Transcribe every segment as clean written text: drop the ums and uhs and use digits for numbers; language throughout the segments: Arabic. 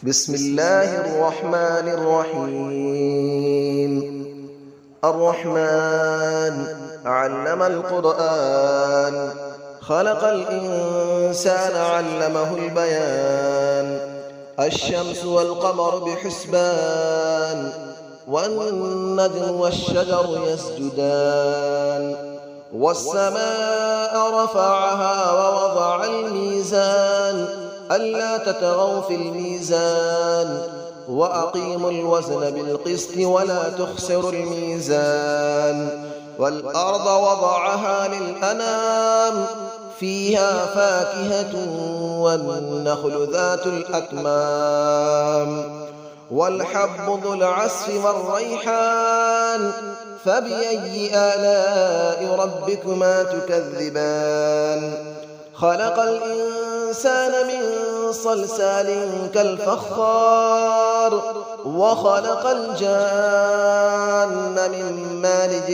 بسم الله الرحمن الرحيم. الرحمن علم القرآن، خلق الإنسان علمه البيان. الشمس والقمر بحسبان، والنجم والشجر يسجدان. والسماء رفعها ووضع الميزان، ألا تطغوا في الميزان، وأقيموا الوزن بالقسط ولا تخسروا الميزان. والأرض وضعها للأنام، فيها فاكهة والنخل ذات الأكمام، والحب ذو العصف والريحان. فبأي آلاء ربكما تكذبان؟ خلق الإنسان من صلصال كالفخار، وخلق الجان من مارج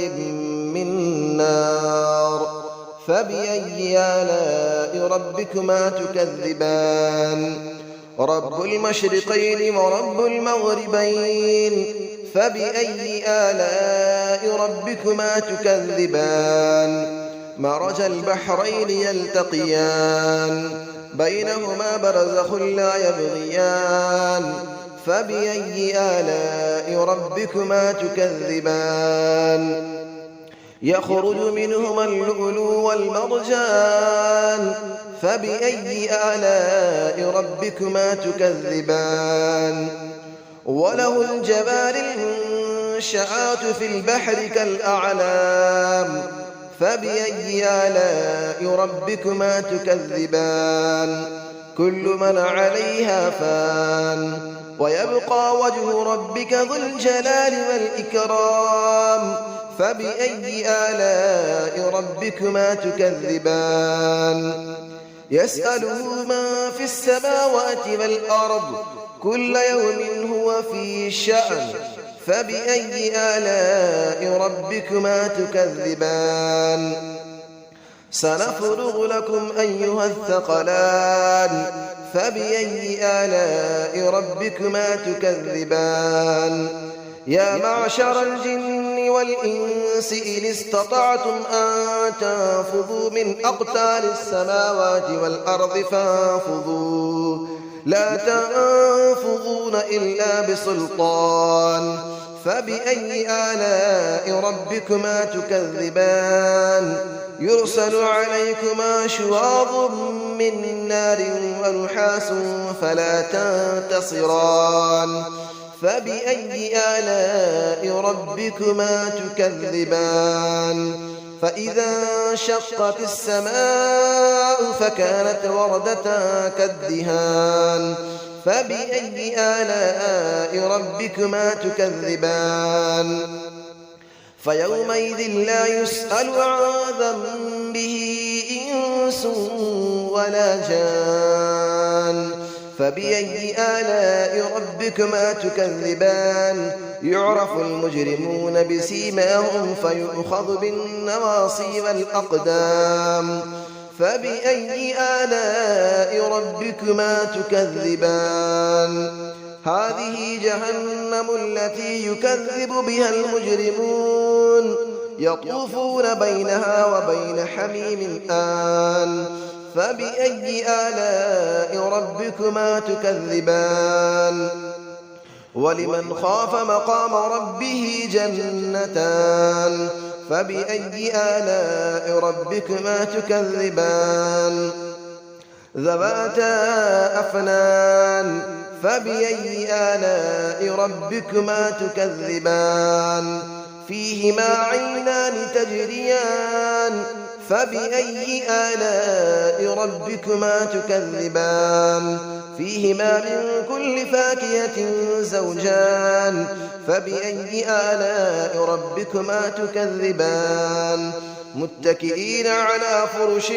من نار. فبأي آلاء ربكما تكذبان؟ رب المشرقين ورب المغربين. فبأي آلاء ربكما تكذبان؟ مرج البحرين يلتقيان، بينهما برزخ لا يبغيان. فبأي آلاء ربكما تكذبان؟ يخرج منهما اللؤلؤ والمرجان. فبأي آلاء ربكما تكذبان؟ وله الجوار المنشآت في البحر كالأعلام. فبأي آلاء ربكما تكذبان؟ كل من عليها فان، ويبقى وجه ربك ذو الجلال والإكرام. فبأي آلاء ربكما تكذبان؟ يسأله من في السماوات والأرض، كل يوم هو في شأن. فبأي آلاء ربكما تكذبان؟ سنفرغ لكم أيها الثقلان. فبأي آلاء ربكما تكذبان؟ يا معشر الجن والإنس إن استطعتم أن تنفذوا من أقطار السماوات والأرض فانفذوا، لا تنفذون إلا بسلطان. فبأي آلاء ربكما تكذبان؟ يرسل عليكما شواظ من نار ونحاس فلا تنتصران. فبأي آلاء ربكما تكذبان؟ فإذا انشقت السماء فكانت وردة كالدهان. فبأي آلاء ربكما تكذبان؟ فيومئذ لا يسأل عن ذنبه إنس ولا جان. فبأي آلاء ربكما تكذبان؟ يعرف المجرمون بسيماهم فيؤخذ بالنواصي والأقدام. فبأي آلاء ربكما تكذبان؟ هذه جهنم التي يكذب بها المجرمون، يطوفون بينها وبين حميم آن. فبأي آلاء ربكما تكذبان؟ ولمن خاف مقام ربه جنتان. فبأي آلاء ربكما تكذبان؟ ذواتا أفنان. فبأي آلاء ربكما تكذبان؟ فيهما عينان تجريان. فبأي آلاء ربكما تكذبان؟ فيهما من كل فاكهة زوجان. فبأي آلاء ربكما تكذبان؟ متكئين على فرش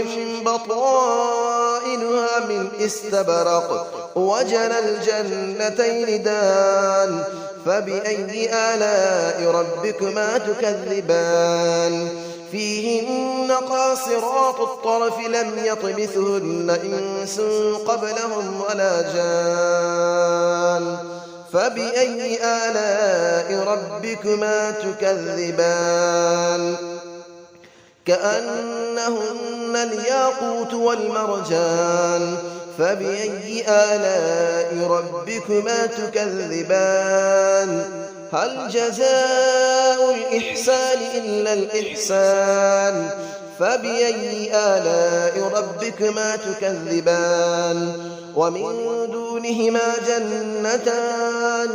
بطائنها من استبرق، وجنى الجنتين دان. فبأي آلاء ربكما تكذبان؟ فيهن قاصرات الطرف لم يطمثهن إنس قبلهم ولا جان. فبأي آلاء ربكما تكذبان كأنهن الياقوت والمرجان فبأي آلاء ربكما تكذبان هل جزاء الإحسان إلا الإحسان فبأي آلاء ربكما تكذبان ومن دونهما جنتان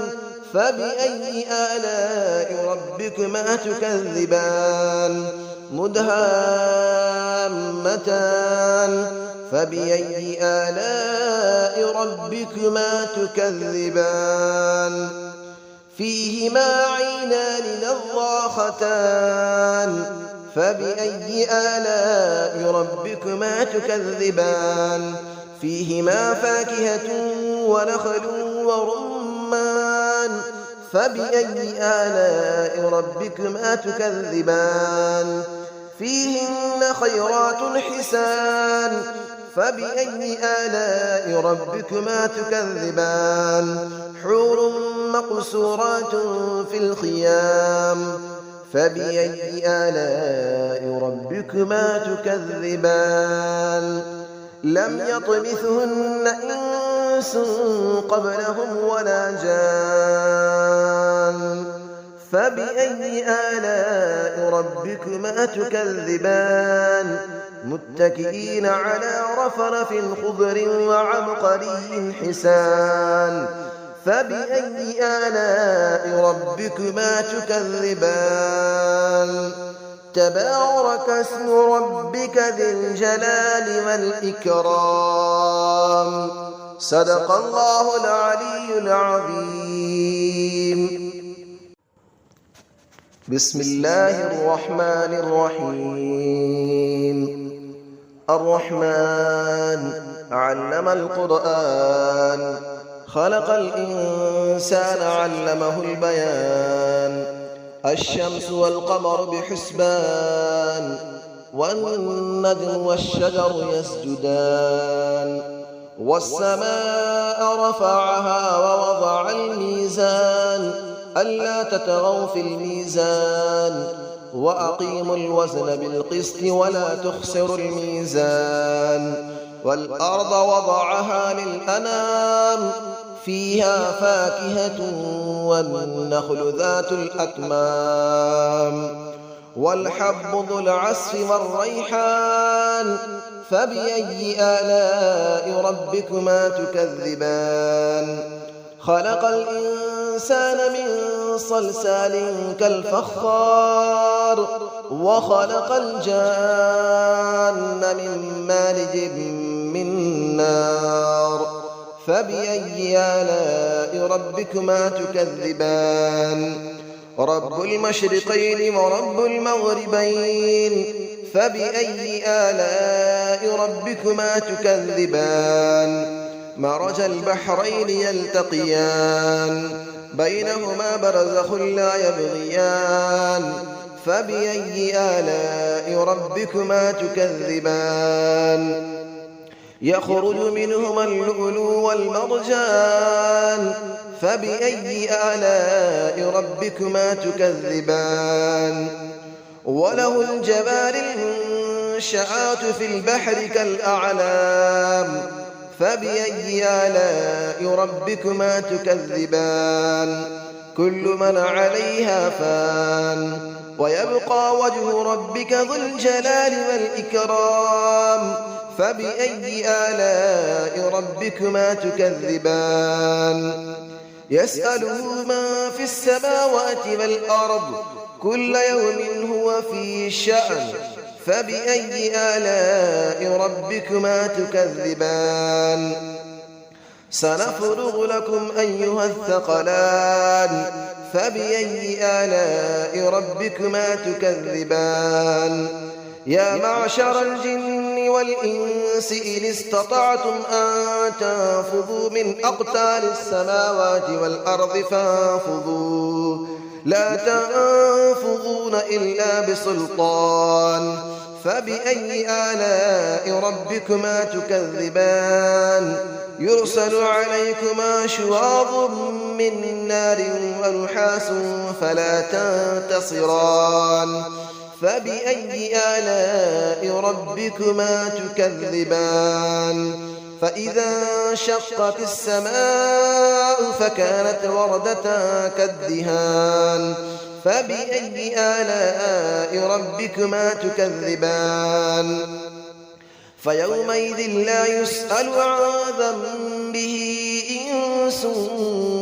فبأي آلاء ربكما تكذبان مدهامتان فبأي آلاء ربكما تكذبان فيهما عينان نضاختان فبأي آلاء ربكما تكذبان فيهما فاكهة ونخل ورمان فبأي آلاء ربكما تكذبان فيهن خيرات حسان فبأي آلاء ربكما تكذبان حور مقصورات في الخيام فبأي آلاء ربكما تكذبان لم يطمثهن إنس قبلهم ولا جان فبأي آلاء ربكما تكذبان متكئين على رفرف خضر وعبقري حسان فبأي آلاء ربكما تكذبان تبارك اسم ربك ذي الجلال والإكرام صدق الله العلي العظيم بسم الله الرحمن الرحيم الرحمن علم القرآن خلق الإنسان علمه البيان الشمس والقمر بحسبان والنجم والشجر يسجدان والسماء رفعها ووضع الميزان ألا تطغوا في الميزان وأقيموا الوزن بالقسط ولا تخسروا الميزان والأرض وضعها للأنام فيها فاكهة والنخل ذات الأكمام والحب ذو العصف والريحان فبأي آلاء ربكما تكذبان خلق الإنسان من صلصال كالفخار وخلق الجان من مارج من نار فبأي آلاء ربكما تكذبان رب المشرقين ورب المغربين فبأي آلاء ربكما تكذبان مرج البحرين يلتقيان بينهما برزخ لا يبغيان فبأي آلاء ربكما تكذبان يخرج منهما اللؤلؤ والمرجان فبأي آلاء ربكما تكذبان وله الجبال المنشآت في البحر كالأعلام فبأي آلاء ربكما تكذبان كل من عليها فان ويبقى وجه ربك ذو الجلال والإكرام فبأي آلاء ربكما تكذبان يسأله من في السماوات والأرض كل يوم هو في شأن فبأي آلاء ربكما تكذبان سنفرغ لكم أيها الثقلان فبأي آلاء ربكما تكذبان يا معشر الجن والإنس إن استطعتم أن تنفذوا من أقطار السماوات والأرض فانفذوا لا تنفذون إلا بسلطان فبأي آلاء ربكما تكذبان يرسل عليكما شواظ من نار ونحاس فلا تنتصران فبأي آلاء ربكما تكذبان فإذا انشقت السماء فكانت وردة كالدهان فبأي آلاء ربكما تكذبان فيومئذ لا يسأل عن ذنبه إنس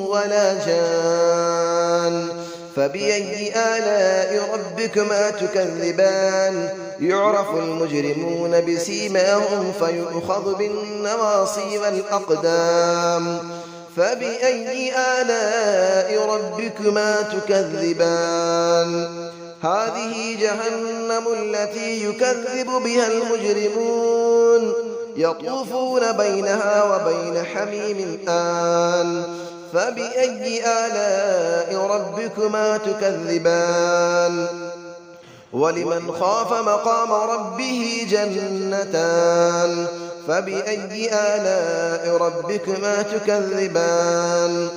ولا جان فبأي آلاء ربكما تكذبان يعرف المجرمون بسيماهم فيؤخذ بالنواصي والأقدام فبأي آلاء ربكما تكذبان هذه جهنم التي يكذب بها المجرمون يطوفون بينها وبين حميم آن فبأي آلاء ربكما تكذبان ولمن خاف مقام ربه جنتان فبأي آلاء ربكما تكذبان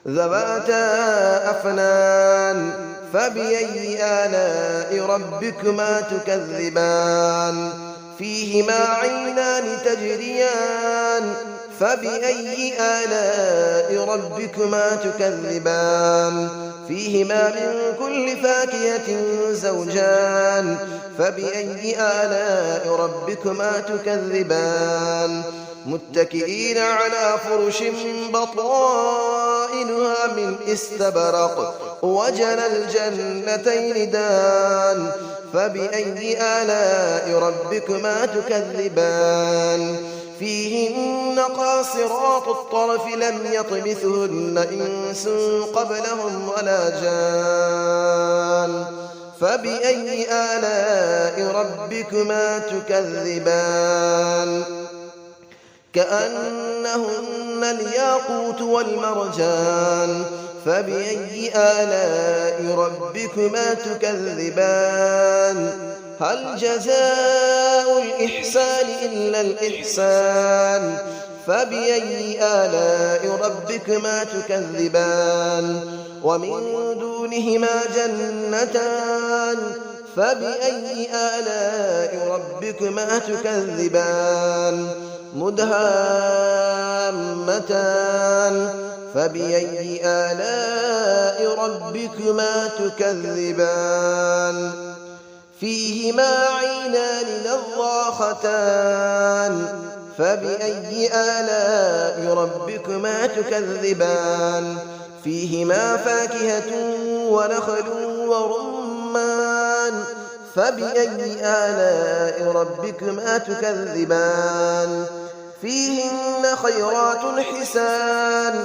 ذواتا أفنان فبأي آلاء ربكما تكذبان فيهما عينان تجريان فبأي آلاء ربكما تكذبان فيهما من كل فاكهة زوجان فبأي آلاء ربكما تكذبان متكئين على فرش بطائنها من استبرق وجنى الجنتين دان فبأي آلاء ربكما تكذبان فيهن قاصرات الطرف لم يطمثهن إنس قبلهم ولا جان فبأي آلاء ربكما تكذبان كأنهن الياقوت والمرجان فبأي آلاء ربكما تكذبان هل جزاء الإحسان إلا الإحسان فبأي آلاء ربكما تكذبان ومن دونهما جنتان فبأي آلاء ربكما تكذبان مدهامتان فبأي آلاء ربكما تكذبان فيهما عينان نضاختان فبأي آلاء ربكما تكذبان فيهما فاكهة ونخل ورمان فبأي آلاء ربكما تكذبان فيهن خيرات حسان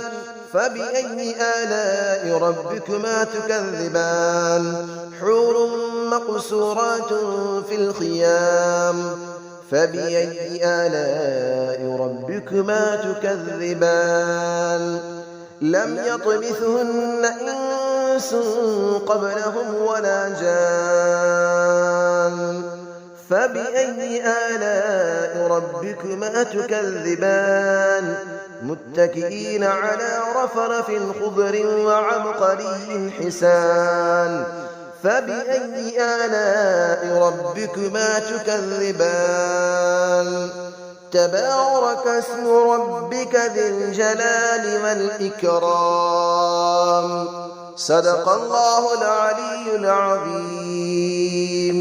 فبأي آلاء ربكما تكذبان حور مقصورات في الخيام فبأي آلاء ربكما تكذبان لم يطمثهن إنس قبلهم ولا جان فبأي آلاء ربكما تكذبان متكئين على رفرف خضر وعبقري حسان فبأي آلاء ربكما تكذبان تبارك اسم ربك ذي الجلال والإكرام صدق الله العلي العظيم.